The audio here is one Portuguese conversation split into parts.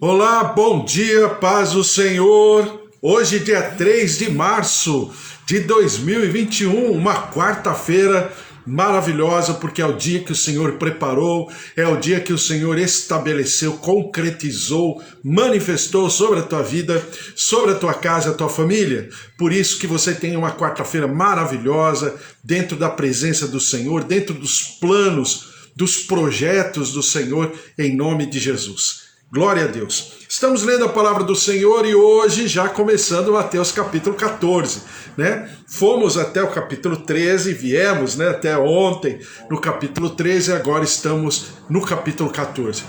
Olá, bom dia, paz do Senhor. Hoje, dia 3 de março de 2021, uma quarta-feira maravilhosa, porque é o dia que o Senhor preparou, é o dia que o Senhor estabeleceu, concretizou, manifestou sobre a tua vida, sobre a tua casa, a tua família. Por isso que você tem uma quarta-feira maravilhosa, dentro da presença do Senhor, dentro dos planos, dos projetos do Senhor, em nome de Jesus. Glória a Deus. Estamos lendo a palavra do Senhor e hoje já começando Mateus capítulo 14, né? Fomos até o capítulo 13, viemos, né, até ontem no capítulo 13 e agora estamos no capítulo 14.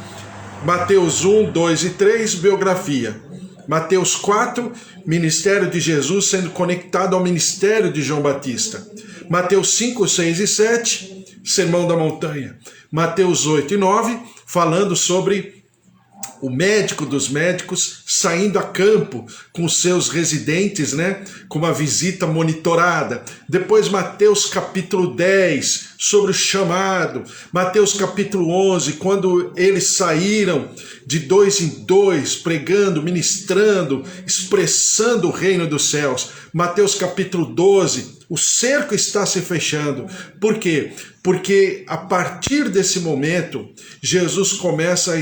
Mateus 1, 2 e 3, biografia. Mateus 4, ministério de Jesus sendo conectado ao ministério de João Batista. Mateus 5, 6 e 7, sermão da montanha. Mateus 8 e 9, falando sobre o médico dos médicos saindo a campo com seus residentes, né, com uma visita monitorada. Depois Mateus capítulo 10, sobre o chamado. Mateus capítulo 11, quando eles saíram de dois em dois, pregando, ministrando, expressando o reino dos céus. Mateus capítulo 12, o cerco está se fechando. Por quê? Porque a partir desse momento, Jesus começa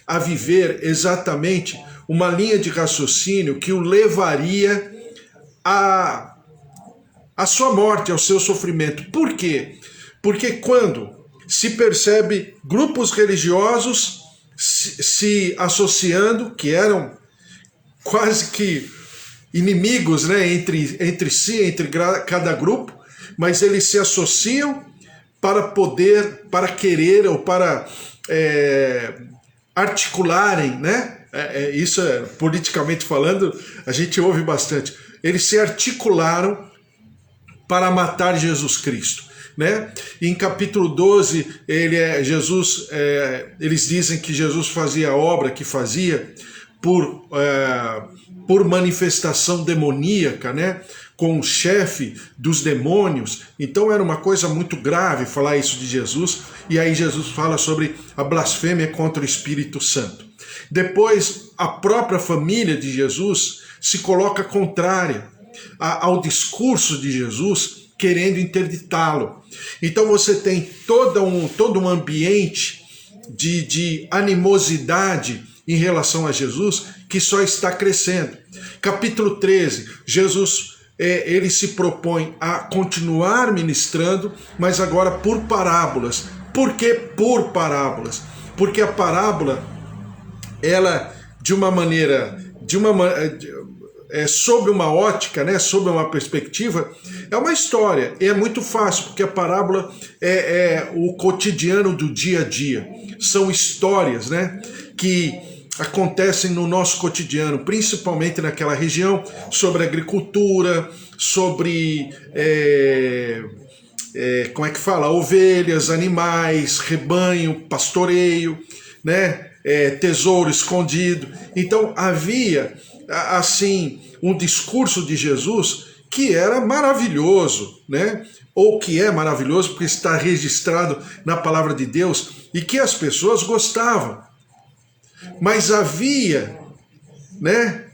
a viver exatamente uma linha de raciocínio que o levaria à sua morte, ao seu sofrimento. Por quê? Porque quando se percebe grupos religiosos se associando, que eram quase que inimigos, né, entre si, entre cada grupo, mas eles se associam para querer ou para articularem, né? Isso é, politicamente falando, a gente ouve bastante. Eles se articularam para matar Jesus Cristo, né? E em capítulo 12, eles dizem que Jesus fazia a obra que fazia por manifestação demoníaca, né? Com o chefe dos demônios. Então era uma coisa muito grave falar isso de Jesus, e aí Jesus fala sobre a blasfêmia contra o Espírito Santo. Depois, a própria família de Jesus se coloca contrária ao discurso de Jesus, querendo interditá-lo. Então você tem todo um ambiente de animosidade em relação a Jesus, que só está crescendo. Capítulo 13, Jesus ele se propõe a continuar ministrando, mas agora por parábolas. Por que por parábolas? Porque a parábola, ela, sob uma ótica, né, sob uma perspectiva, é uma história, e é muito fácil, porque a parábola é o cotidiano do dia a dia. São histórias, né, que acontecem no nosso cotidiano, principalmente naquela região, sobre agricultura, sobre ovelhas, animais, rebanho, pastoreio, né, tesouro escondido. Então havia assim um discurso de Jesus que era maravilhoso, né? Ou que é maravilhoso porque está registrado na palavra de Deus e que as pessoas gostavam. Mas havia, né,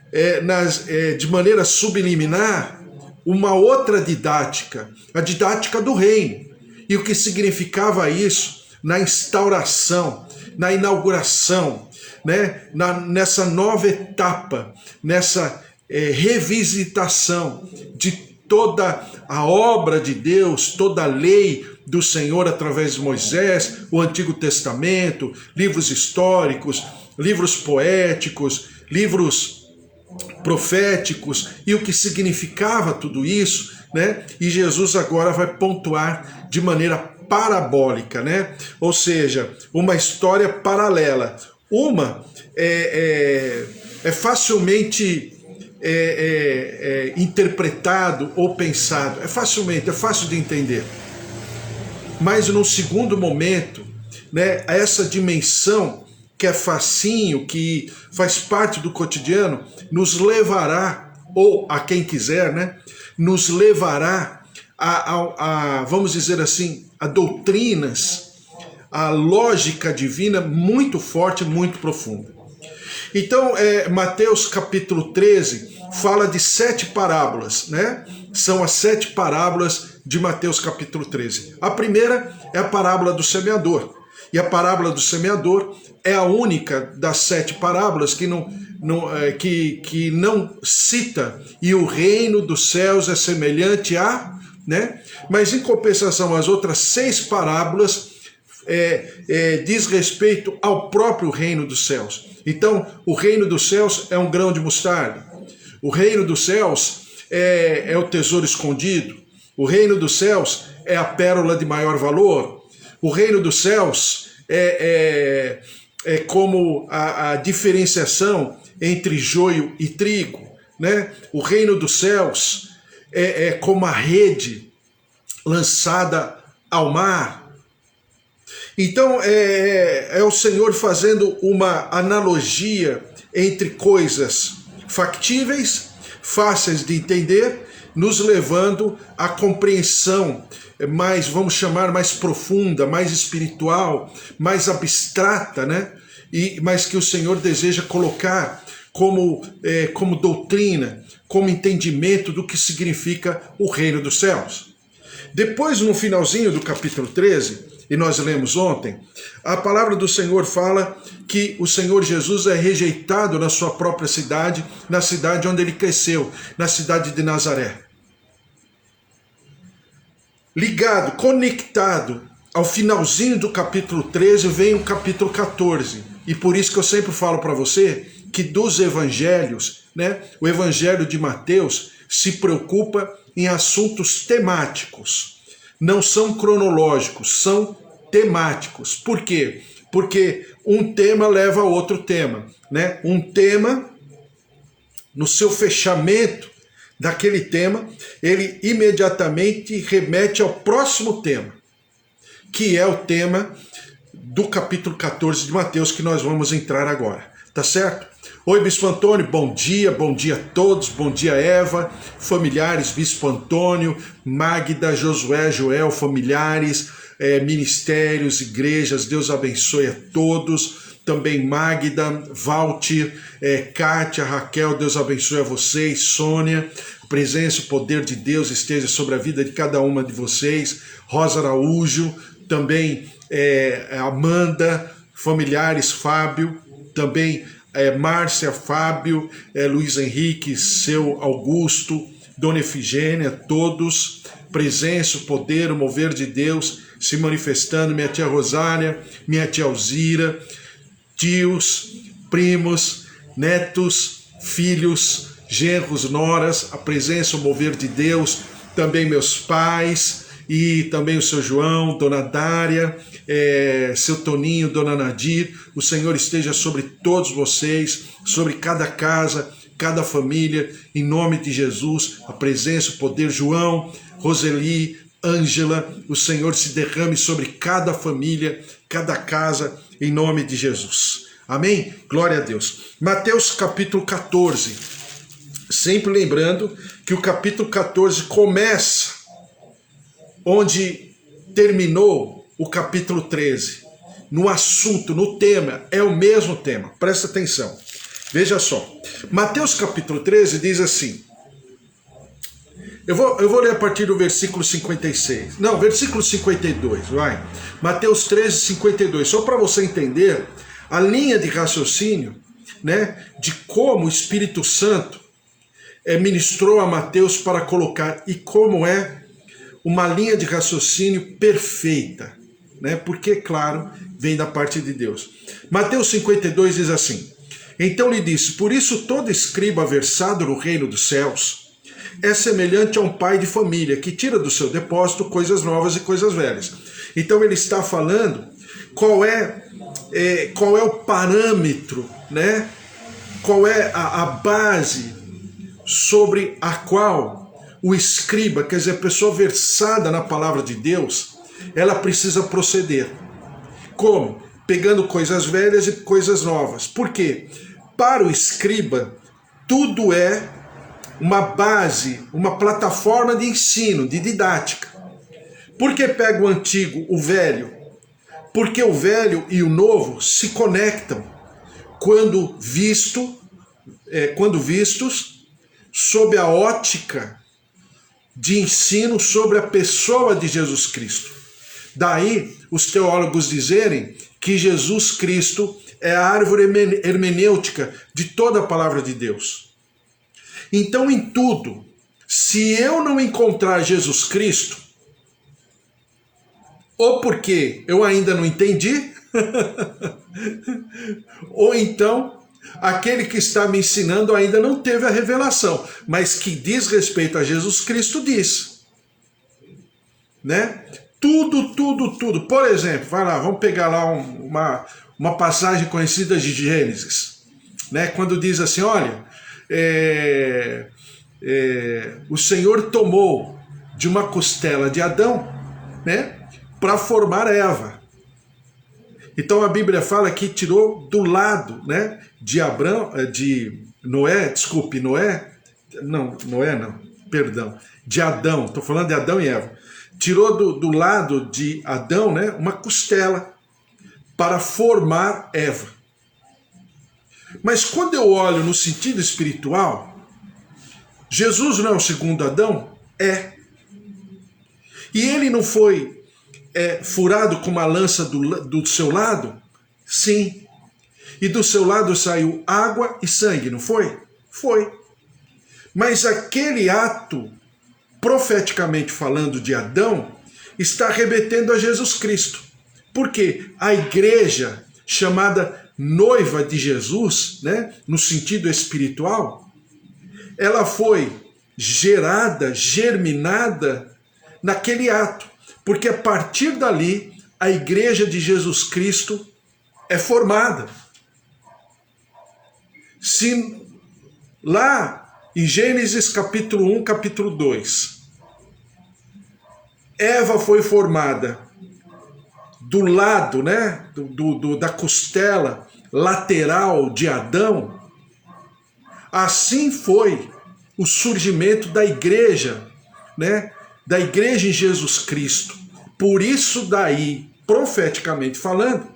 de maneira subliminar, uma outra didática, a didática do reino. E o que significava isso na instauração, na inauguração, né, nessa nova etapa, nessa revisitação de toda a obra de Deus, toda a lei do Senhor através de Moisés, o Antigo Testamento, livros históricos, livros poéticos, livros proféticos, e o que significava tudo isso, né? E Jesus agora vai pontuar de maneira parabólica, né? Ou seja, uma história paralela. Uma é facilmente interpretado ou pensado, é fácil de entender. Mas no segundo momento, né, essa dimensão que é facinho, que faz parte do cotidiano, nos levará, ou a quem quiser, né, nos levará vamos dizer assim, a doutrinas, a lógica divina muito forte, muito profunda. Então, Mateus capítulo 13 fala de 7 parábolas, né? São as 7 parábolas de Mateus capítulo 13. A primeira é a parábola do semeador. E a parábola do semeador é a única das 7 parábolas que não cita e o reino dos céus é semelhante a, né? Mas em compensação as outras 6 parábolas diz respeito ao próprio reino dos céus. Então, o reino dos céus é um grão de mostarda. O reino dos céus é o tesouro escondido. O reino dos céus é a pérola de maior valor. O reino dos céus é como a diferenciação entre joio e trigo, né? O reino dos céus é como a rede lançada ao mar. Então, é o Senhor fazendo uma analogia entre coisas factíveis, fáceis de entender, nos levando à compreensão mais, vamos chamar, mais profunda, mais espiritual, mais abstrata, né? Mas que o Senhor deseja colocar como doutrina, como entendimento do que significa o reino dos céus. Depois, no finalzinho do capítulo 13, e nós lemos ontem, a palavra do Senhor fala que o Senhor Jesus é rejeitado na sua própria cidade, na cidade onde ele cresceu, na cidade de Nazaré. Ligado, conectado ao finalzinho do capítulo 13, vem o capítulo 14. E por isso que eu sempre falo para você que dos evangelhos, né, o evangelho de Mateus se preocupa em assuntos temáticos. Não são cronológicos, são temáticos. Por quê? Porque um tema leva a outro tema, né? Um tema, no seu fechamento daquele tema, ele imediatamente remete ao próximo tema, que é o tema do capítulo 14 de Mateus, que nós vamos entrar agora. Tá certo? Oi, Bispo Antônio, bom dia a todos, bom dia, Eva, familiares, Bispo Antônio, Magda, Josué, Joel, familiares, ministérios, igrejas, Deus abençoe a todos, também Magda, Valtir, Kátia, Raquel, Deus abençoe a vocês, Sônia, a presença, o poder de Deus esteja sobre a vida de cada uma de vocês, Rosa Araújo, também Amanda, familiares, Fábio, também Márcia, Fábio, Luiz Henrique, seu Augusto, Dona Efigênia, todos, presença, o poder, o mover de Deus se manifestando, minha tia Rosália, minha tia Alzira, tios, primos, netos, filhos, genros, noras, a presença, o mover de Deus, também meus pais, e também o seu João, Dona Dária, seu Toninho, Dona Nadir, o Senhor esteja sobre todos vocês, sobre cada casa, cada família, em nome de Jesus, a presença, o poder, João, Roseli, Ângela, o Senhor se derrame sobre cada família, cada casa, em nome de Jesus. Amém? Glória a Deus. Mateus capítulo 14, sempre lembrando que o capítulo 14 começa onde terminou o capítulo 13. No assunto, no tema, é o mesmo tema. Presta atenção. Veja só. Mateus capítulo 13 diz assim. Eu vou ler a partir do versículo 56. Não, versículo 52, vai. Mateus 13, 52. Só para você entender a linha de raciocínio, né, de como o Espírito Santo ministrou a Mateus para colocar e como é uma linha de raciocínio perfeita, né? Porque, claro, vem da parte de Deus. Mateus 52 diz assim: então lhe disse, por isso todo escriba versado no reino dos céus é semelhante a um pai de família que tira do seu depósito coisas novas e coisas velhas. Então ele está falando qual é o parâmetro, né? Qual é a base sobre a qual o escriba, quer dizer, a pessoa versada na palavra de Deus, ela precisa proceder. Como? Pegando coisas velhas e coisas novas. Por quê? Para o escriba, tudo é uma base, uma plataforma de ensino, de didática. Por que pega o antigo, o velho? Porque o velho e o novo se conectam quando vistos sob a ótica de ensino sobre a pessoa de Jesus Cristo. Daí os teólogos dizerem que Jesus Cristo é a árvore hermenêutica de toda a palavra de Deus. Então, em tudo, se eu não encontrar Jesus Cristo, ou porque eu ainda não entendi, ou então aquele que está me ensinando ainda não teve a revelação, mas que diz respeito a Jesus Cristo diz. Né? Tudo. Por exemplo, vai lá, vamos pegar lá uma passagem conhecida de Gênesis, né? Quando diz assim, olha, o Senhor tomou de uma costela de Adão, né, para formar Eva. Então a Bíblia fala que tirou do lado, né, de de Adão, estou falando de Adão e Eva. Tirou do lado de Adão, né, uma costela para formar Eva. Mas quando eu olho no sentido espiritual, Jesus não é o segundo Adão? É. E ele não foi furado com uma lança do seu lado? Sim. E do seu lado saiu água e sangue, não foi? Foi. Mas aquele ato, profeticamente falando de Adão, está remetendo a Jesus Cristo. Porque a igreja, chamada noiva de Jesus, né, no sentido espiritual, ela foi germinada naquele ato. Porque a partir dali, a igreja de Jesus Cristo é formada. Se lá em Gênesis capítulo 1, capítulo 2, Eva foi formada do lado, né, da costela lateral de Adão, assim foi o surgimento da igreja, né, da igreja em Jesus Cristo. Por isso daí, profeticamente falando,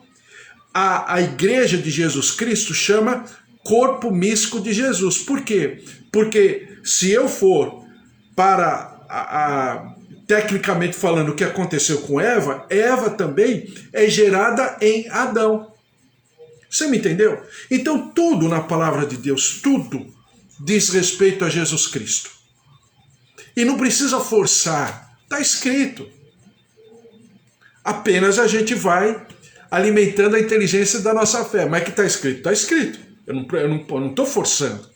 a igreja de Jesus Cristo chama corpo místico de Jesus. Por quê? Porque se eu for para tecnicamente falando o que aconteceu com Eva, Eva também é gerada em Adão. Você me entendeu? Então tudo na palavra de Deus, tudo diz respeito a Jesus Cristo. E não precisa forçar, está escrito. Apenas a gente vai alimentando a inteligência da nossa fé. Mas que está escrito? Está escrito. Eu não estou forçando.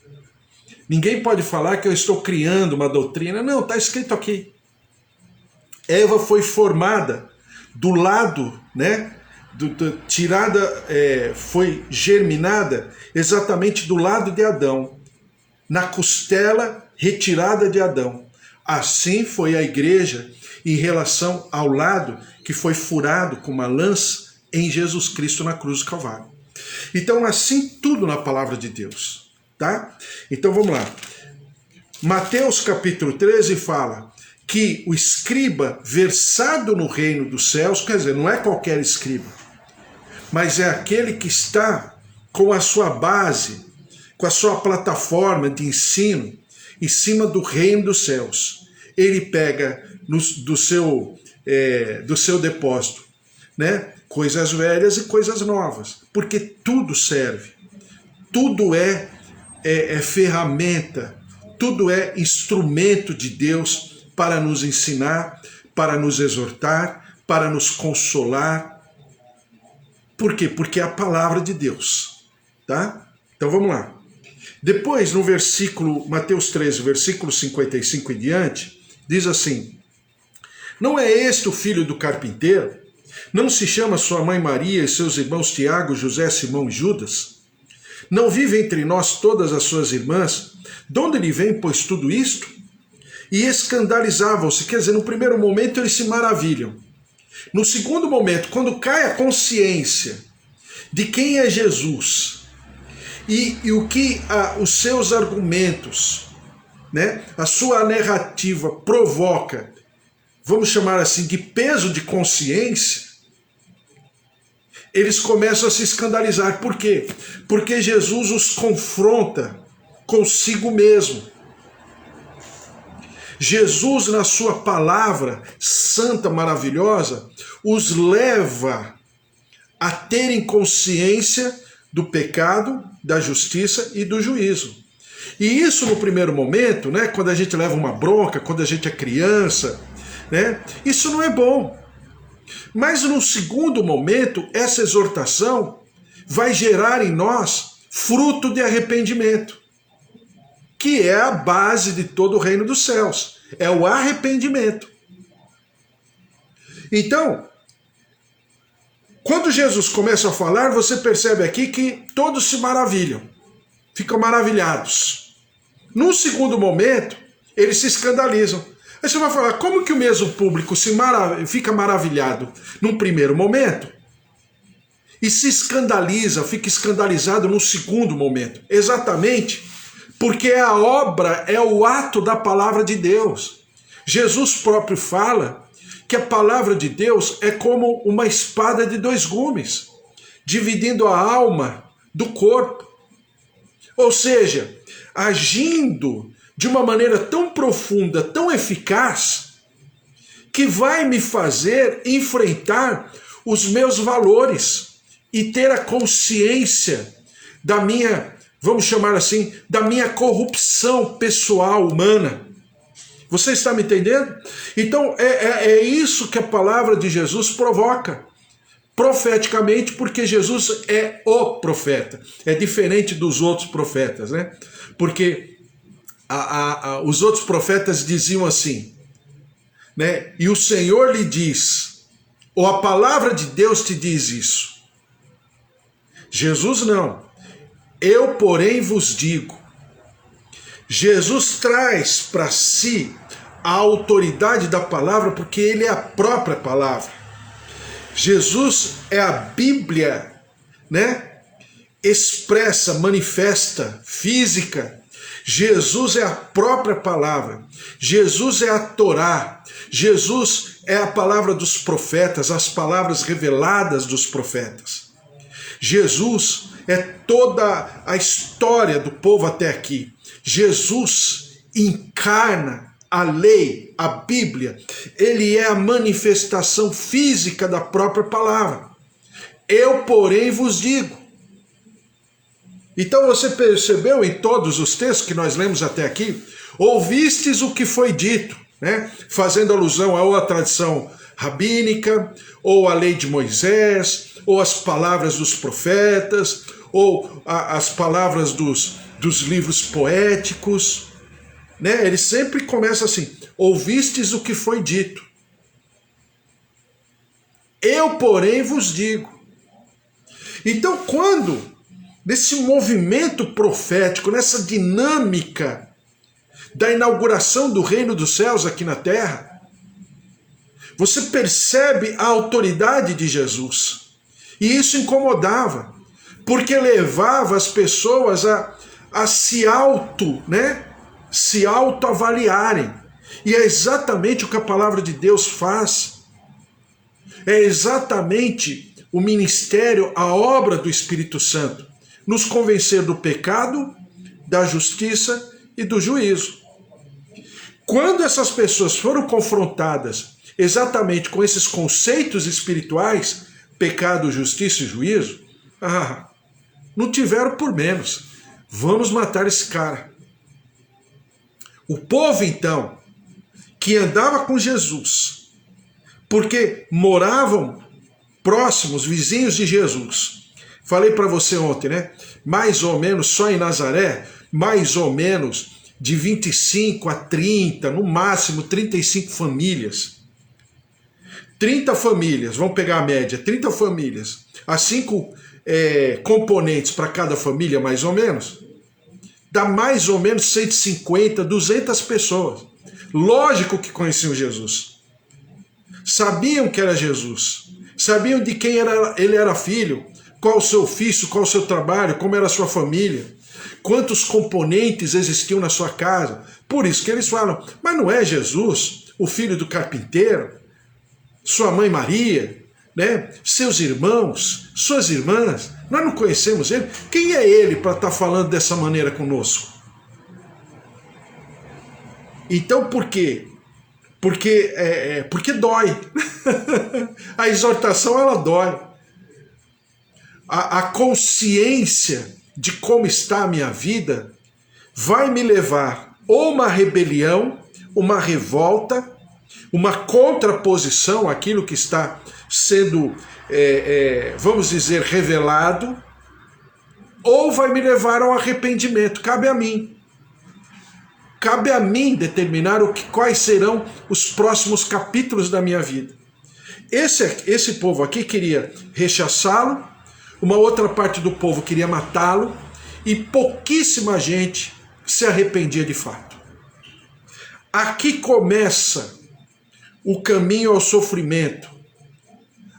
Ninguém pode falar que eu estou criando uma doutrina. Não, está escrito aqui. Eva foi formada do lado, né? Foi germinada exatamente do lado de Adão, na costela retirada de Adão. Assim foi a igreja em relação ao lado que foi furado com uma lança em Jesus Cristo na cruz do Calvário. Então, assim tudo na palavra de Deus, tá? Então vamos lá. Mateus capítulo 13 fala que o escriba versado no reino dos céus, quer dizer, não é qualquer escriba, mas é aquele que está com a sua base, com a sua plataforma de ensino em cima do reino dos céus. Ele pega do seu depósito, né, coisas velhas e coisas novas, porque tudo serve, tudo é ferramenta, tudo é instrumento de Deus para nos ensinar, para nos exortar, para nos consolar. Por quê? Porque é a palavra de Deus, tá? Então vamos lá. Depois, no versículo, Mateus 13, versículo 55 em diante, diz assim: não é este o filho do carpinteiro? Não se chama sua mãe Maria e seus irmãos Tiago, José, Simão e Judas? Não vive entre nós todas as suas irmãs? De onde lhe vem, pois, tudo isto? E escandalizavam-se, quer dizer, no primeiro momento eles se maravilham. No segundo momento, quando cai a consciência de quem é Jesus e o que os seus argumentos, né, a sua narrativa provoca, vamos chamar assim, de peso de consciência, eles começam a se escandalizar. Por quê? Porque Jesus os confronta consigo mesmo. Jesus, na sua palavra santa, maravilhosa, os leva a terem consciência do pecado, da justiça e do juízo. E isso no primeiro momento, né, quando a gente leva uma bronca, quando a gente é criança, né, isso não é bom. Mas no segundo momento, essa exortação vai gerar em nós fruto de arrependimento, que é a base de todo o reino dos céus, é o arrependimento. Então, quando Jesus começa a falar, você percebe aqui que todos se maravilham, ficam maravilhados. Num segundo momento, eles se escandalizam. Aí você vai falar, como que o mesmo público fica maravilhado num primeiro momento e se escandaliza, fica escandalizado num segundo momento? Exatamente porque a obra é o ato da palavra de Deus. Jesus próprio fala que a palavra de Deus é como uma espada de dois gumes, dividindo a alma do corpo. Ou seja, agindo de uma maneira tão profunda, tão eficaz, que vai me fazer enfrentar os meus valores e ter a consciência da minha, vamos chamar assim, da minha corrupção pessoal, humana. Você está me entendendo? Então é isso que a palavra de Jesus provoca, profeticamente, porque Jesus é o profeta. É diferente dos outros profetas, né? Porque os outros profetas diziam assim, né? E o Senhor lhe diz, ou a palavra de Deus te diz isso. Jesus não. Eu, porém, vos digo. Jesus traz para si a autoridade da palavra, porque ele é a própria palavra. Jesus é a Bíblia, né? Expressa, manifesta, física. Jesus é a própria palavra. Jesus é a Torá. Jesus é a palavra dos profetas, as palavras reveladas dos profetas. Jesus é toda a história do povo até aqui. Jesus encarna a lei, a Bíblia. Ele é a manifestação física da própria palavra. Eu, porém, vos digo. Então você percebeu em todos os textos que nós lemos até aqui, ouvistes o que foi dito, né? Fazendo alusão ou à tradição rabínica, ou à lei de Moisés, ou às palavras dos profetas, ou às palavras dos livros poéticos, né? Ele sempre começa assim, ouvistes o que foi dito. Eu, porém, vos digo. Então, quando nesse movimento profético, nessa dinâmica da inauguração do reino dos céus aqui na terra, você percebe a autoridade de Jesus. E isso incomodava, porque levava as pessoas a se autoavaliarem. E é exatamente o que a palavra de Deus faz. É exatamente o ministério, a obra do Espírito Santo. Nos convencer do pecado, da justiça e do juízo. Quando essas pessoas foram confrontadas exatamente com esses conceitos espirituais, pecado, justiça e juízo, não tiveram por menos. Vamos matar esse cara. O povo, então, que andava com Jesus, porque moravam próximos, vizinhos de Jesus. Falei para você ontem, né? Mais ou menos, só em Nazaré, mais ou menos de 25 a 30, no máximo 35 famílias. 30 famílias, vamos pegar a média, 30 famílias, a 5 componentes para cada família, mais ou menos, dá mais ou menos 150, 200 pessoas. Lógico que conheciam Jesus. Sabiam que era Jesus. Sabiam de quem ele era filho, qual o seu ofício, qual o seu trabalho, como era a sua família, quantos componentes existiam na sua casa. Por isso que eles falam, mas não é Jesus, o filho do carpinteiro, sua mãe Maria, né? Seus irmãos, suas irmãs, nós não conhecemos ele. Quem é ele para estar falando dessa maneira conosco? Então por quê? Porque dói. A exortação, ela dói. A consciência de como está a minha vida vai me levar ou uma rebelião, uma revolta, uma contraposição àquilo que está sendo, vamos dizer, revelado, ou vai me levar ao arrependimento. Cabe a mim. Cabe a mim determinar quais serão os próximos capítulos da minha vida. Esse povo aqui queria rechaçá-lo, uma outra parte do povo queria matá-lo, e pouquíssima gente se arrependia de fato. Aqui começa o caminho ao sofrimento.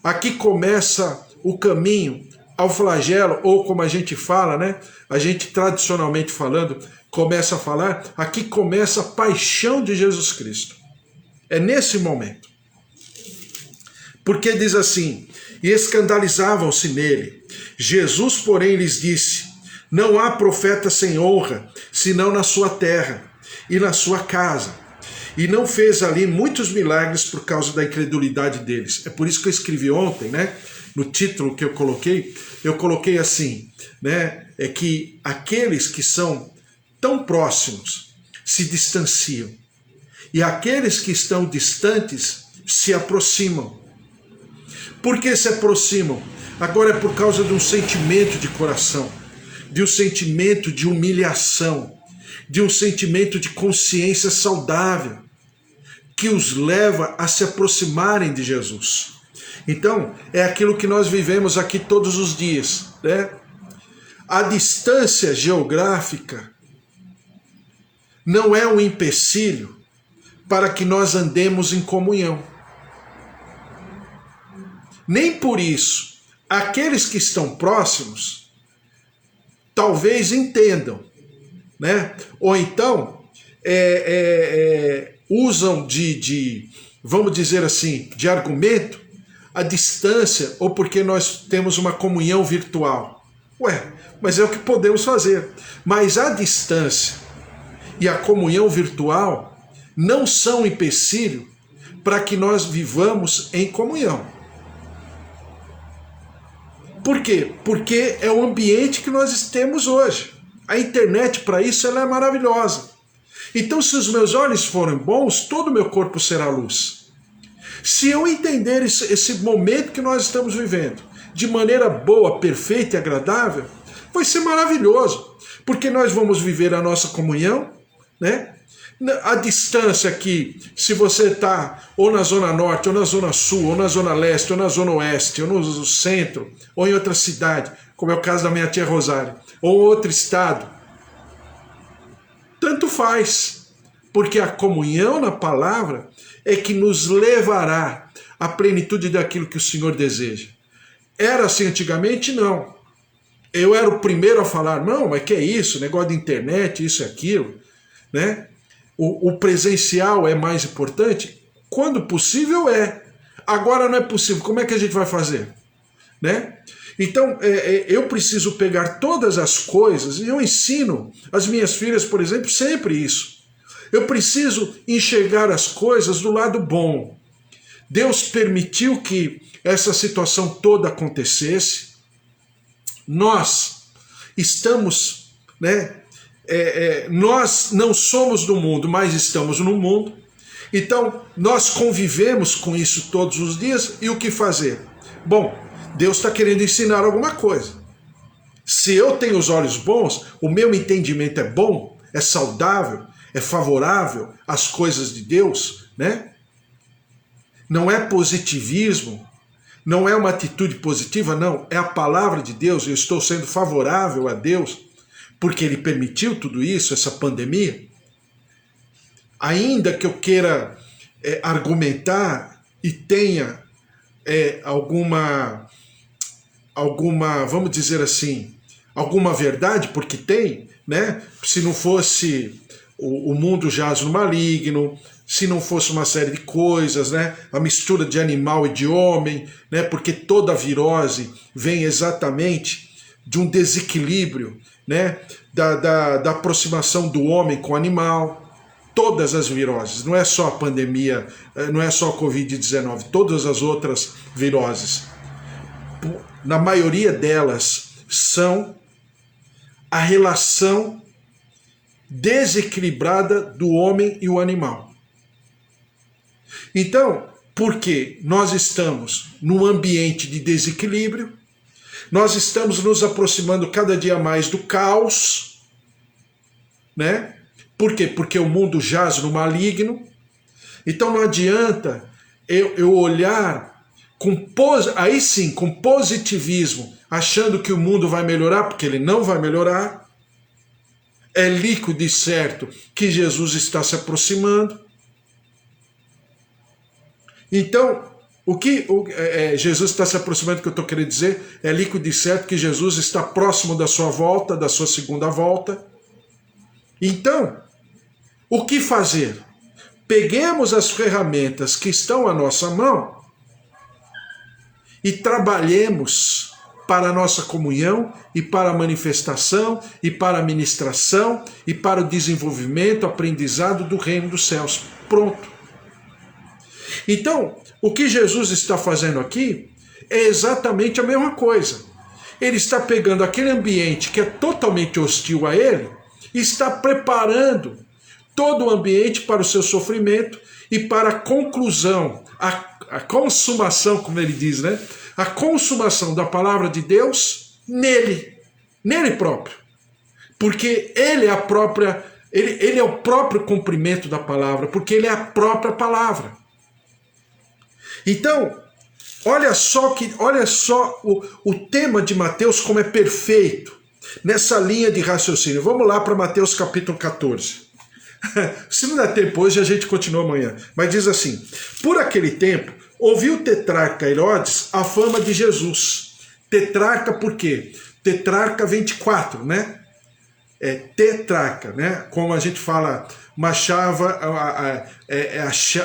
Aqui começa o caminho ao flagelo, ou como a gente fala, né? A gente tradicionalmente falando, começa a falar, aqui começa a paixão de Jesus Cristo. É nesse momento. Porque diz assim, e escandalizavam-se nele. Jesus, porém, lhes disse, não há profeta sem honra, senão na sua terra e na sua casa. E não fez ali muitos milagres por causa da incredulidade deles. É por isso que eu escrevi ontem, né? No título que eu coloquei assim, né? É que aqueles que são tão próximos se distanciam. E aqueles que estão distantes se aproximam. Por que se aproximam? Agora é por causa de um sentimento de coração, de um sentimento de humilhação, de um sentimento de consciência saudável, que os leva a se aproximarem de Jesus. Então, é aquilo que nós vivemos aqui todos os dias, né? A distância geográfica não é um empecilho para que nós andemos em comunhão. Nem por isso, aqueles que estão próximos talvez entendam, né? Ou então usam vamos dizer assim, de argumento a distância, ou porque nós temos uma comunhão virtual. Ué, mas é o que podemos fazer. Mas a distância e a comunhão virtual não são empecilho para que nós vivamos em comunhão. Por quê? Porque é o ambiente que nós temos hoje. A internet, para isso, ela é maravilhosa. Então, se os meus olhos forem bons, todo o meu corpo será luz. Se eu entender esse momento que nós estamos vivendo de maneira boa, perfeita e agradável, vai ser maravilhoso. Porque nós vamos viver a nossa comunhão, né? A distância aqui, se você está ou na Zona Norte, ou na Zona Sul, ou na Zona Leste, ou na Zona Oeste, ou no centro, ou em outra cidade, como é o caso da minha tia Rosário, ou outro estado, tanto faz, porque a comunhão na palavra é que nos levará à plenitude daquilo que o Senhor deseja. Era assim antigamente? Não. Eu era o primeiro a falar, não, mas que é isso, negócio de internet, isso e aquilo, né? O presencial é mais importante? Quando possível é. Agora não é possível. Como é que a gente vai fazer? Né? Então, eu preciso pegar todas as coisas, e eu ensino as minhas filhas, por exemplo, sempre isso. Eu preciso enxergar as coisas do lado bom. Deus permitiu que essa situação toda acontecesse. Nós estamos, né? Nós não somos do mundo, mas estamos no mundo. Então, nós convivemos com isso todos os dias. E o que fazer? Bom, Deus está querendo ensinar alguma coisa. Se eu tenho os olhos bons, o meu entendimento é bom, é saudável, é favorável às coisas de Deus, né? Não é positivismo, não é uma atitude positiva, não. É a palavra de Deus, eu estou sendo favorável a Deus, porque Ele permitiu tudo isso, essa pandemia. Ainda que eu queira argumentar e tenha alguma, vamos dizer assim, alguma verdade, porque tem, né? Se não fosse o mundo jaz no maligno, se não fosse uma série de coisas, né? A mistura de animal e de homem, né? Porque toda virose vem exatamente de um desequilíbrio, né? Da aproximação do homem com o animal. Todas as viroses, não é só a pandemia, não é só a Covid-19, todas as outras viroses, na maioria delas, são a relação desequilibrada do homem e o animal. Então, porque nós estamos num ambiente de desequilíbrio, nós estamos nos aproximando cada dia mais do caos, né? Por quê? Porque o mundo jaz no maligno. Então não adianta eu olhar aí sim, com positivismo, achando que o mundo vai melhorar, porque ele não vai melhorar. É líquido e certo que Jesus está se aproximando. Então, Jesus está se aproximando, que eu estou querendo dizer, é líquido e certo que Jesus está próximo da sua volta, da sua segunda volta. Então, o que fazer? Peguemos as ferramentas que estão à nossa mão e trabalhemos para a nossa comunhão e para a manifestação e para a ministração e para o desenvolvimento, aprendizado do reino dos céus. Pronto. Então, o que Jesus está fazendo aqui é exatamente a mesma coisa. Ele está pegando aquele ambiente que é totalmente hostil a ele e está preparando todo o ambiente para o seu sofrimento e para a conclusão, a consumação, como ele diz, né? A consumação da palavra de Deus nele próprio. Porque ele é ele é o próprio cumprimento da palavra, porque ele é a própria palavra. Então, olha só o tema de Mateus como é perfeito nessa linha de raciocínio. Vamos lá para Mateus capítulo 14. Se não der tempo hoje, a gente continua amanhã. Mas diz assim: por aquele tempo, ouviu o tetrarca Herodes a fama de Jesus. Tetrarca por quê? Tetrarca 24, né? É tetrarca, né? Como a gente fala, uma chave,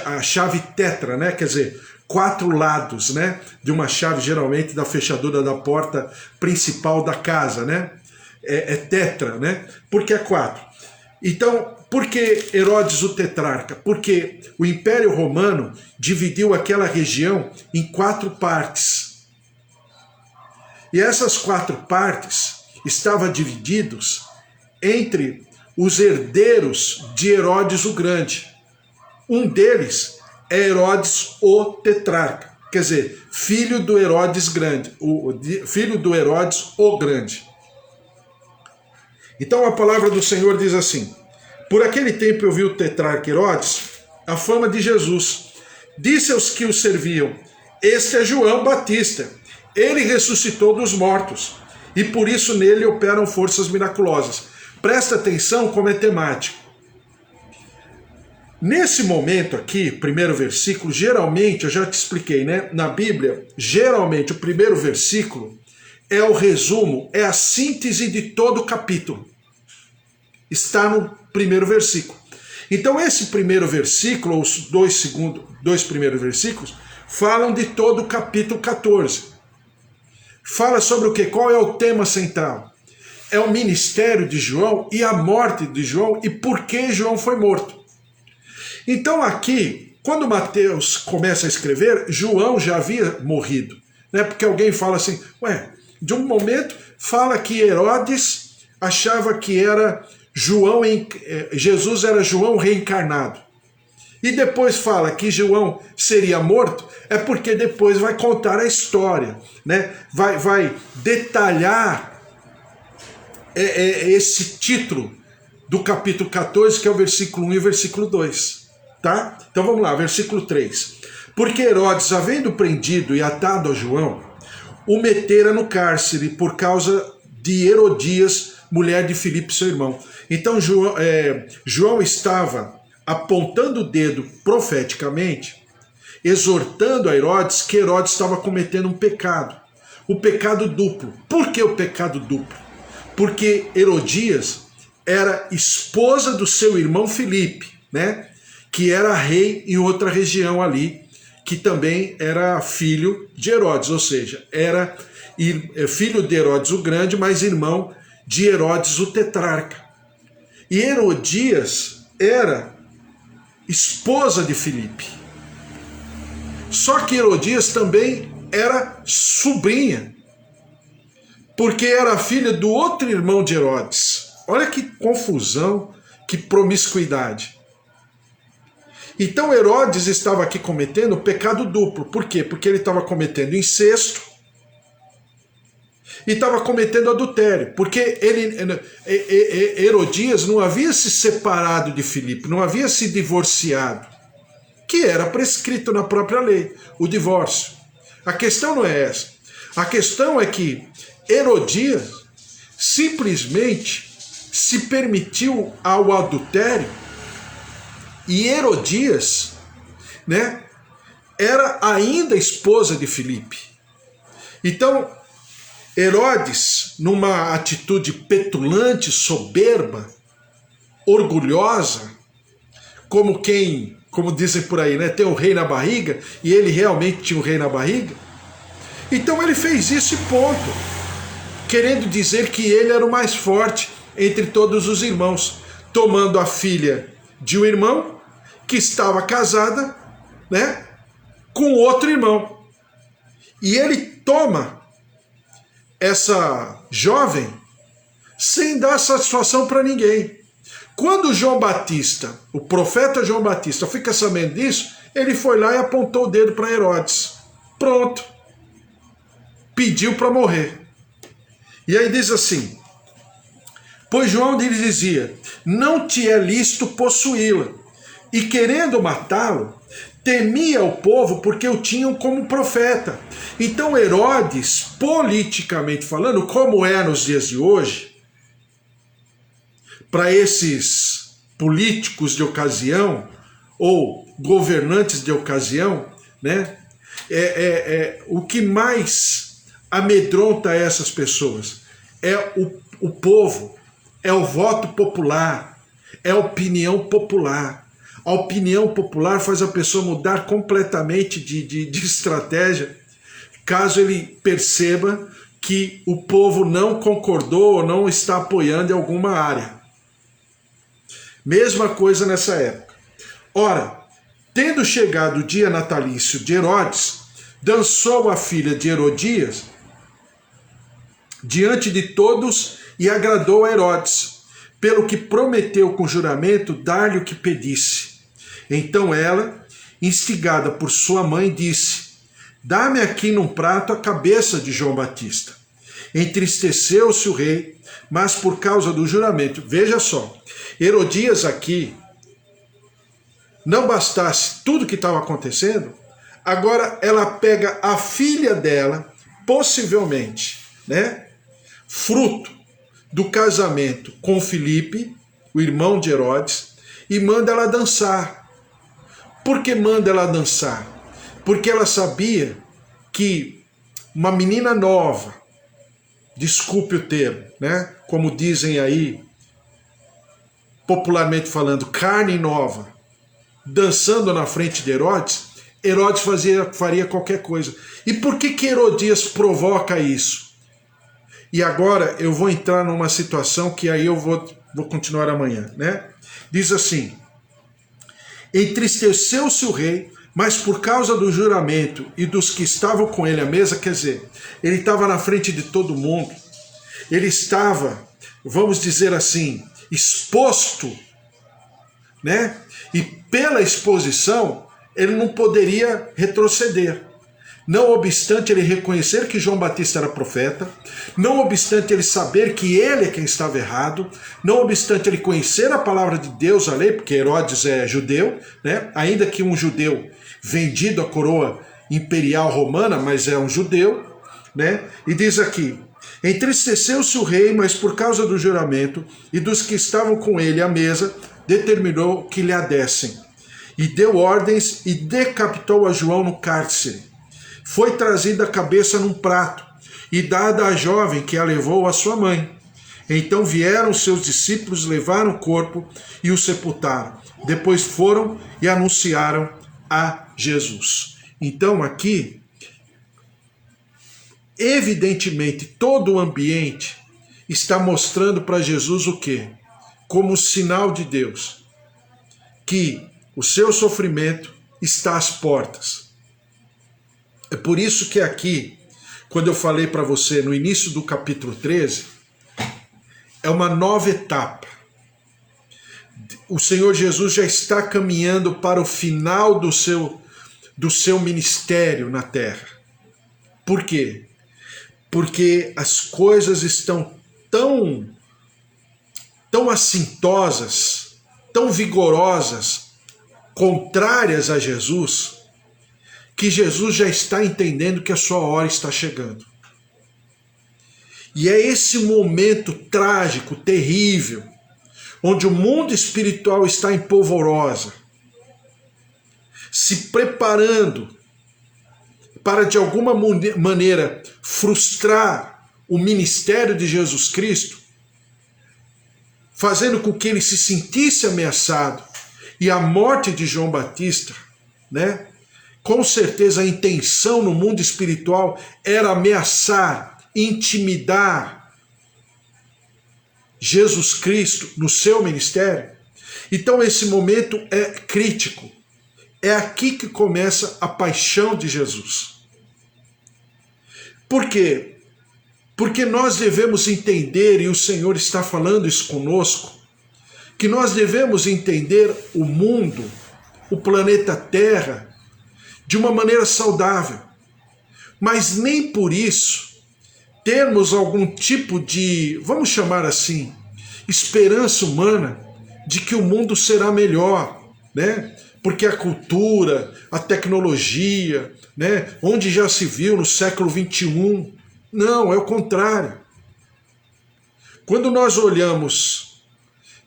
a chave tetra, né? Quer dizer, 4 lados, né? De uma chave, geralmente, da fechadura da porta principal da casa, né? É tetra, né? Porque é 4. Então, por que Herodes o tetrarca? Porque o Império Romano dividiu aquela região em 4 partes. E essas 4 partes estavam divididas entre os herdeiros de Herodes o Grande. Um deles é Herodes o tetrarca, quer dizer, filho do Herodes Grande, filho do Herodes o Grande. Então a palavra do Senhor diz assim: por aquele tempo eu vi o tetrarca Herodes a fama de Jesus. Disse aos que o serviam: este é João Batista, ele ressuscitou dos mortos, e por isso nele operam forças miraculosas. Presta atenção como é temático. Nesse momento aqui, primeiro versículo, geralmente, eu já te expliquei, né? Na Bíblia, geralmente o primeiro versículo é o resumo, é a síntese de todo o capítulo. Está no primeiro versículo. Então esse primeiro versículo, ou os dois primeiros versículos, falam de todo o capítulo 14. Fala sobre o quê? Qual é o tema central? É o ministério de João e a morte de João e por que João foi morto. Então aqui, quando Mateus começa a escrever, João já havia morrido, né? Porque alguém fala assim, de um momento fala que Herodes achava que era Jesus era João reencarnado. E depois fala que João seria morto, é porque depois vai contar a história, né? Vai detalhar esse título do capítulo 14, que é o versículo 1 e o versículo 2. Tá? Então vamos lá, versículo 3. Porque Herodes, havendo prendido e atado a João, o metera no cárcere por causa de Herodias, mulher de Filipe, seu irmão. Então João estava apontando o dedo profeticamente, exortando a Herodes que Herodes estava cometendo um pecado. O pecado duplo. Por que o pecado duplo? Porque Herodias era esposa do seu irmão Filipe, né? Que era rei em outra região ali, que também era filho de Herodes, ou seja, era filho de Herodes o Grande, mas irmão de Herodes o Tetrarca. E Herodias era esposa de Filipe. Só que Herodias também era sobrinha, porque era filha do outro irmão de Herodes. Olha que confusão, que promiscuidade. Então Herodes estava aqui cometendo pecado duplo. Por quê? Porque ele estava cometendo incesto e estava cometendo adultério. Porque Herodias não havia se separado de Filipe, não havia se divorciado, que era prescrito na própria lei, o divórcio. A questão não é essa. A questão é que Herodias simplesmente se permitiu ao adultério. E Herodias, né, era ainda esposa de Filipe. Então, Herodes, numa atitude petulante, soberba, orgulhosa, como dizem por aí, né, tem um rei na barriga, e ele realmente tinha um rei na barriga. Então ele fez isso e ponto, querendo dizer que ele era o mais forte entre todos os irmãos, tomando a filha de um irmão que estava casada, né, com outro irmão. E ele toma essa jovem sem dar satisfação para ninguém. Quando João Batista, o profeta João Batista, fica sabendo disso, ele foi lá e apontou o dedo para Herodes. Pronto. Pediu para morrer. E aí diz assim: pois João lhe dizia, não te é lícito possuí-la. E querendo matá-lo, temia o povo porque o tinham como profeta. Então Herodes, politicamente falando, como é nos dias de hoje, para esses políticos de ocasião ou governantes de ocasião, né, o que mais amedronta essas pessoas é o povo, é o voto popular, é a opinião popular. A opinião popular faz a pessoa mudar completamente de estratégia, caso ele perceba que o povo não concordou ou não está apoiando em alguma área. Mesma coisa nessa época. Ora, tendo chegado o dia natalício de Herodes, dançou a filha de Herodias diante de todos e agradou a Herodes, pelo que prometeu com juramento dar-lhe o que pedisse. Então ela, instigada por sua mãe, disse: dá-me aqui num prato a cabeça de João Batista. Entristeceu-se o rei, mas por causa do juramento. Veja só, Herodias aqui, não bastasse tudo que estava acontecendo, agora ela pega a filha dela, possivelmente, né, fruto do casamento com Filipe, o irmão de Herodes, e manda ela dançar. Por que manda ela dançar? Porque ela sabia que uma menina nova, desculpe o termo, né, como dizem aí, popularmente falando, carne nova, dançando na frente de Herodes, Herodes faria qualquer coisa. E por que Herodias provoca isso? E agora eu vou entrar numa situação que aí eu vou continuar amanhã, né? Diz assim: entristeceu-se o rei, mas por causa do juramento e dos que estavam com ele à mesa, quer dizer, ele estava na frente de todo mundo, ele estava, vamos dizer assim, exposto, né? E pela exposição, ele não poderia retroceder. Não obstante ele reconhecer que João Batista era profeta, não obstante ele saber que ele é quem estava errado, não obstante ele conhecer a palavra de Deus, a lei, porque Herodes é judeu, né? Ainda que um judeu vendido à coroa imperial romana, mas é um judeu, né? E diz aqui: entristeceu-se o rei, mas por causa do juramento e dos que estavam com ele à mesa, determinou que lhe a dessem. E deu ordens e decapitou a João no cárcere. Foi trazida a cabeça num prato e dada à jovem que a levou à sua mãe. Então vieram seus discípulos, levaram o corpo e o sepultaram. Depois foram e anunciaram a Jesus. Então aqui, evidentemente, todo o ambiente está mostrando para Jesus o quê? Como sinal de Deus, que o seu sofrimento está às portas. É por isso que aqui, quando eu falei para você no início do capítulo 13, é uma nova etapa. O Senhor Jesus já está caminhando para o final do seu ministério na terra. Por quê? Porque as coisas estão tão assintosas, tão vigorosas, contrárias a Jesus, que Jesus já está entendendo que a sua hora está chegando. E é esse momento trágico, terrível, onde o mundo espiritual está em polvorosa, se preparando para de alguma maneira frustrar o ministério de Jesus Cristo, fazendo com que ele se sentisse ameaçado. E a morte de João Batista, né? Com certeza a intenção no mundo espiritual era ameaçar, intimidar Jesus Cristo no seu ministério. Então esse momento é crítico. É aqui que começa a paixão de Jesus. Por quê? Porque nós devemos entender, e o Senhor está falando isso conosco, que nós devemos entender o mundo, o planeta Terra, de uma maneira saudável. Mas nem por isso termos algum tipo de, vamos chamar assim, esperança humana de que o mundo será melhor, né? Porque a cultura, a tecnologia, né? Onde já se viu no século XXI, não, é o contrário. Quando nós olhamos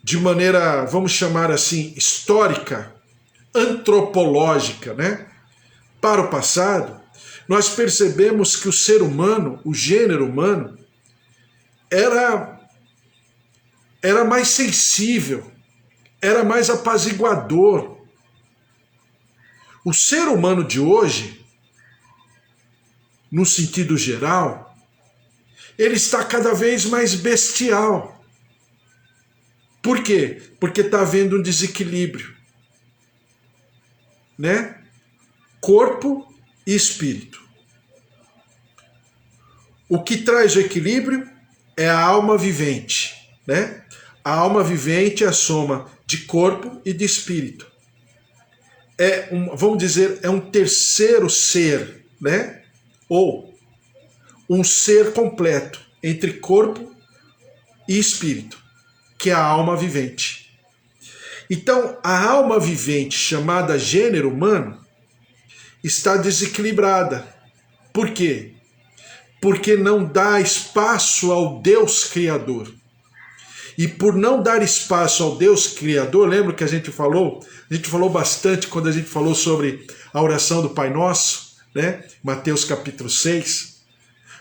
de maneira, vamos chamar assim, histórica, antropológica, né? Para o passado, nós percebemos que o ser humano, o gênero humano, era mais sensível, era mais apaziguador. O ser humano de hoje, no sentido geral, ele está cada vez mais bestial. Por quê? Porque está havendo um desequilíbrio, né? Corpo e espírito. O que traz o equilíbrio é a alma vivente, né? A alma vivente é a soma de corpo e de espírito. Vamos dizer, é um terceiro ser, né? Ou um ser completo entre corpo e espírito, que é a alma vivente. Então, a alma vivente, chamada gênero humano, está desequilibrada. Por quê? Porque não dá espaço ao Deus Criador. E por não dar espaço ao Deus Criador, lembra que a gente falou? A gente falou bastante quando a gente falou sobre a oração do Pai Nosso, né? Mateus capítulo 6.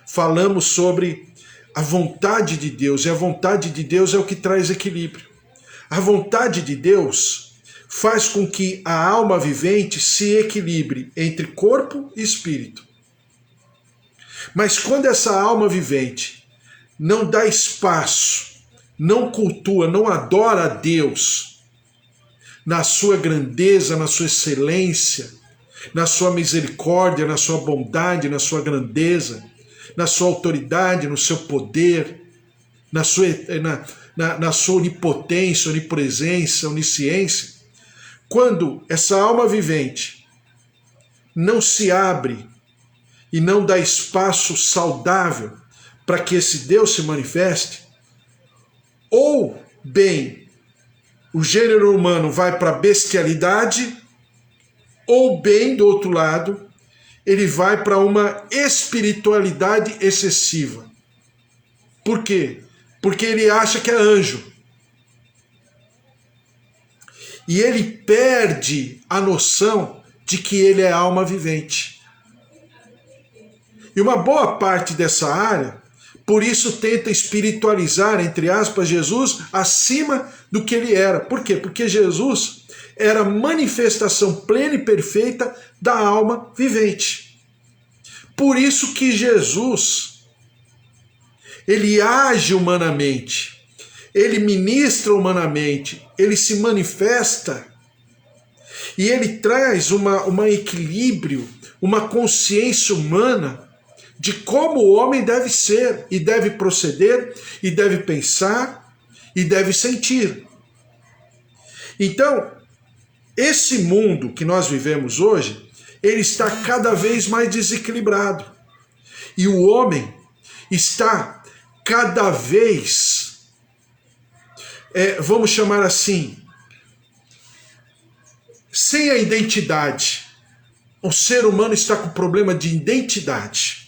Falamos sobre a vontade de Deus, e a vontade de Deus é o que traz equilíbrio. A vontade de Deus faz com que a alma vivente se equilibre entre corpo e espírito. Mas quando essa alma vivente não dá espaço, não cultua, não adora a Deus na sua grandeza, na sua excelência, na sua misericórdia, na sua bondade, na sua grandeza, na sua autoridade, no seu poder, na sua onipotência, onipresença, onisciência, quando essa alma vivente não se abre e não dá espaço saudável para que esse Deus se manifeste, ou bem o gênero humano vai para a bestialidade, ou bem, do outro lado, ele vai para uma espiritualidade excessiva. Por quê? Porque ele acha que é anjo. E ele perde a noção de que ele é alma vivente. E uma boa parte dessa área Por isso tenta espiritualizar, entre aspas, Jesus acima do que ele era. Por quê? Porque Jesus era a manifestação plena e perfeita da alma vivente. Por isso que Jesus, ele age humanamente, ele ministra humanamente, ele se manifesta e ele traz um equilíbrio, uma consciência humana de como o homem deve ser e deve proceder e deve pensar e deve sentir. Então, esse mundo que nós vivemos hoje, ele está cada vez mais desequilibrado. E o homem está cada vez, vamos chamar assim, sem a identidade. O ser humano está com problema de identidade.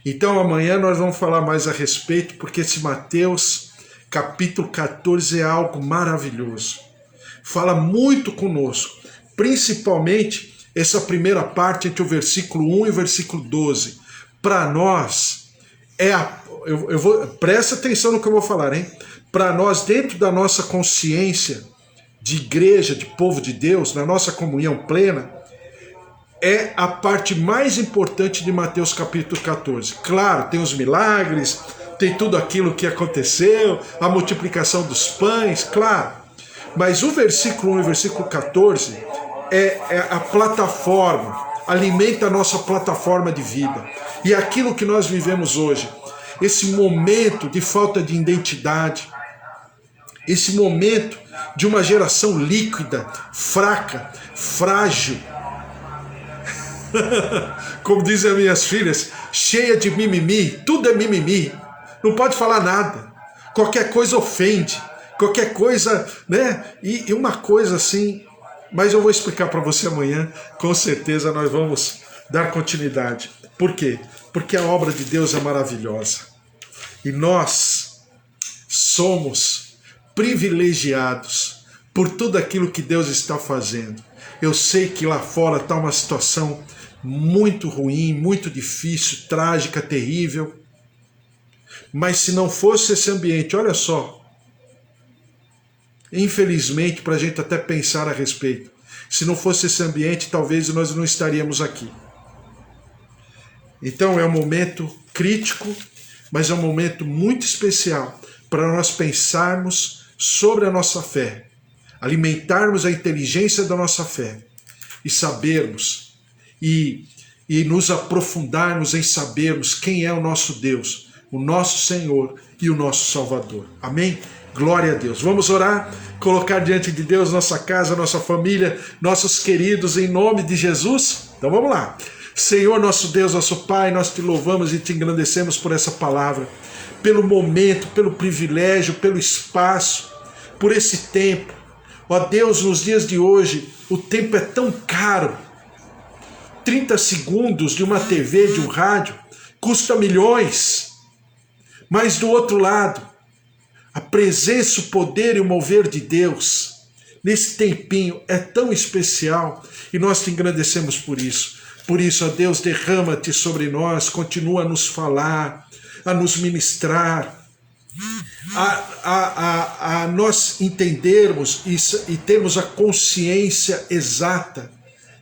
Então amanhã nós vamos falar mais a respeito, porque esse Mateus capítulo 14 é algo maravilhoso. Fala muito conosco, principalmente essa primeira parte entre o versículo 1 e o versículo 12. Para nós, presta atenção no que eu vou falar, hein? Para nós, dentro da nossa consciência de igreja, de povo de Deus, na nossa comunhão plena, é a parte mais importante de Mateus capítulo 14. Claro, tem os milagres, tem tudo aquilo que aconteceu, a multiplicação dos pães, claro. Mas o versículo 1 e o versículo 14 é a plataforma, alimenta a nossa plataforma de vida. E aquilo que nós vivemos hoje, esse momento de falta de identidade, esse momento de uma geração líquida, fraca, frágil, como dizem as minhas filhas, cheia de mimimi, tudo é mimimi, não pode falar nada, qualquer coisa ofende, qualquer coisa, né? E uma coisa assim, mas eu vou explicar para você amanhã, com certeza nós vamos dar continuidade. Por quê? Porque a obra de Deus é maravilhosa e nós somos privilegiados por tudo aquilo que Deus está fazendo. Eu sei que lá fora está uma situação muito ruim, muito difícil, trágica, terrível. Mas se não fosse esse ambiente, olha só, infelizmente, para a gente até pensar a respeito, se não fosse esse ambiente, talvez nós não estaríamos aqui. Então é um momento crítico, mas é um momento muito especial para nós pensarmos sobre a nossa fé, alimentarmos a inteligência da nossa fé e sabermos e nos aprofundarmos em sabermos quem é o nosso Deus, o nosso Senhor e o nosso Salvador. Amém? Glória a Deus. Vamos orar, colocar diante de Deus nossa casa, nossa família, nossos queridos, em nome de Jesus? Então vamos lá. Senhor, nosso Deus, nosso Pai, nós te louvamos e te engrandecemos por essa palavra, pelo momento, pelo privilégio, pelo espaço, por esse tempo. Ó Deus, nos dias de hoje, o tempo é tão caro. 30 segundos de uma TV, de um rádio, custa milhões. Mas do outro lado, a presença, o poder e o mover de Deus, nesse tempinho, é tão especial e nós te engrandecemos por isso. Por isso, ó Deus, derrama-te sobre nós, continua a nos falar, a nos ministrar, a nós entendermos e termos a consciência exata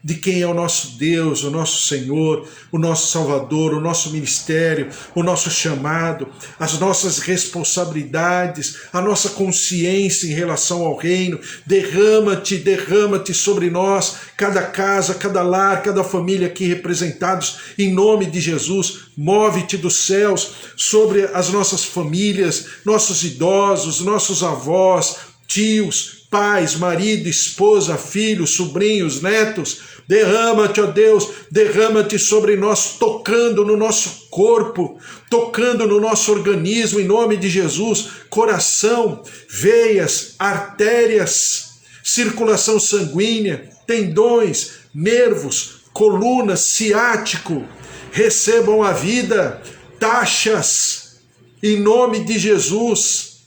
de quem é o nosso Deus, o nosso Senhor, o nosso Salvador, o nosso ministério, o nosso chamado, as nossas responsabilidades, a nossa consciência em relação ao reino. Derrama-te sobre nós, cada casa, cada lar, cada família aqui representados, em nome de Jesus. Move-te dos céus sobre as nossas famílias, nossos idosos, nossos avós, tios, pais, marido, esposa, filhos, sobrinhos, netos. Derrama-te, ó Deus, derrama-te sobre nós, tocando no nosso corpo, tocando no nosso organismo, em nome de Jesus, coração, veias, artérias, circulação sanguínea, tendões, nervos, coluna, ciático, recebam a vida, taxas, em nome de Jesus,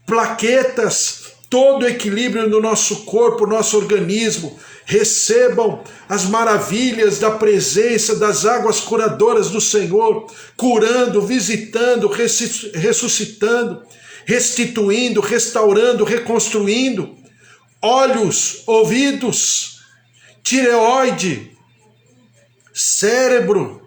plaquetas, todo o equilíbrio no nosso corpo, nosso organismo, recebam as maravilhas da presença das águas curadoras do Senhor, curando, visitando, ressuscitando, restituindo, restaurando, reconstruindo. Olhos, ouvidos, tireoide, cérebro,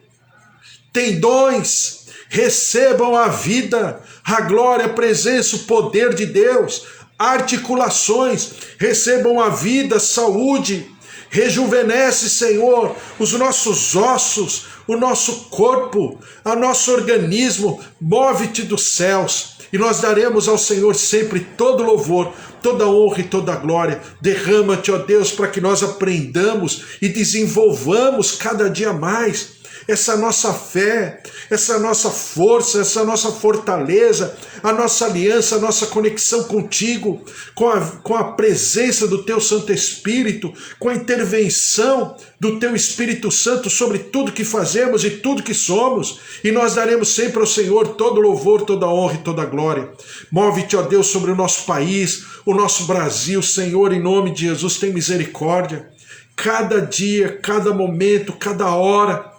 tendões, recebam a vida, a glória, a presença, o poder de Deus. Articulações, recebam a vida, saúde. Rejuvenesce, Senhor, os nossos ossos, o nosso corpo, o nosso organismo. Move-te dos céus e nós daremos ao Senhor sempre todo louvor, toda honra e toda glória. Derrama-te, ó Deus, para que nós aprendamos e desenvolvamos cada dia mais essa nossa fé, essa nossa força, essa nossa fortaleza, a nossa aliança, a nossa conexão contigo, com a presença do teu Santo Espírito, com a intervenção do teu Espírito Santo sobre tudo que fazemos e tudo que somos, e nós daremos sempre ao Senhor todo louvor, toda honra e toda glória. Move-te, ó Deus, sobre o nosso país, o nosso Brasil, Senhor, em nome de Jesus, tem misericórdia. Cada dia, cada momento, cada hora,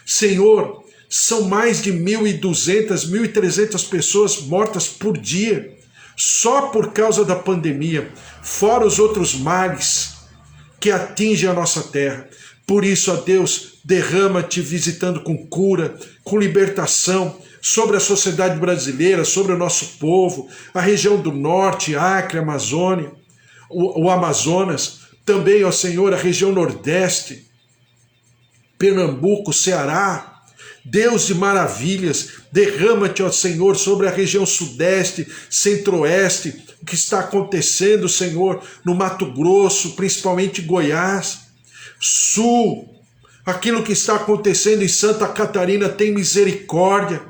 Senhor, são mais de 1.200, 1.300 pessoas mortas por dia, só por causa da pandemia, fora os outros males que atingem a nossa terra. Por isso, ó Deus, derrama-te visitando com cura, com libertação, sobre a sociedade brasileira, sobre o nosso povo, a região do norte, Acre, Amazônia, o Amazonas, também, ó Senhor, a região nordeste, Pernambuco, Ceará. Deus de maravilhas, derrama-te, ó Senhor, sobre a região sudeste, centro-oeste, o que está acontecendo, Senhor, no Mato Grosso, principalmente Goiás, sul, aquilo que está acontecendo em Santa Catarina, tem misericórdia.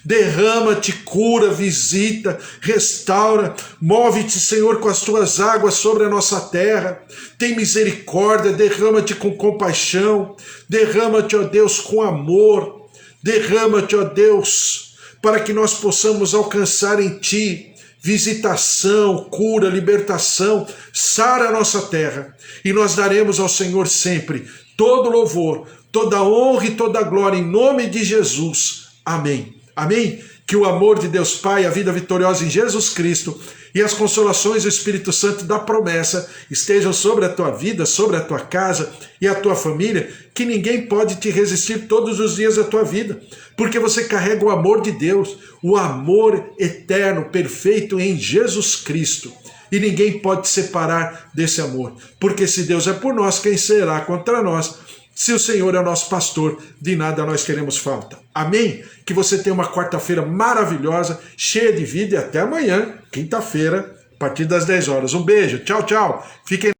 Derrama-te, cura, visita, restaura, move-te, Senhor, com as tuas águas sobre a nossa terra. Tem misericórdia, derrama-te com compaixão, derrama-te, ó Deus, com amor, derrama-te, ó Deus, para que nós possamos alcançar em ti visitação, cura, libertação. Sara a nossa terra, e nós daremos ao Senhor sempre todo louvor, toda honra e toda glória, em nome de Jesus. Amém. Amém? Que o amor de Deus Pai, a vida vitoriosa em Jesus Cristo e as consolações do Espírito Santo da promessa estejam sobre a tua vida, sobre a tua casa e a tua família, que ninguém pode te resistir todos os dias da tua vida, porque você carrega o amor de Deus, o amor eterno, perfeito em Jesus Cristo. E ninguém pode te separar desse amor, porque se Deus é por nós, quem será contra nós? Se o Senhor é o nosso pastor, de nada nós teremos falta. Amém? Que você tenha uma quarta-feira maravilhosa, cheia de vida, e até amanhã, quinta-feira, a partir das 10 horas. Um beijo, tchau, tchau. Fiquem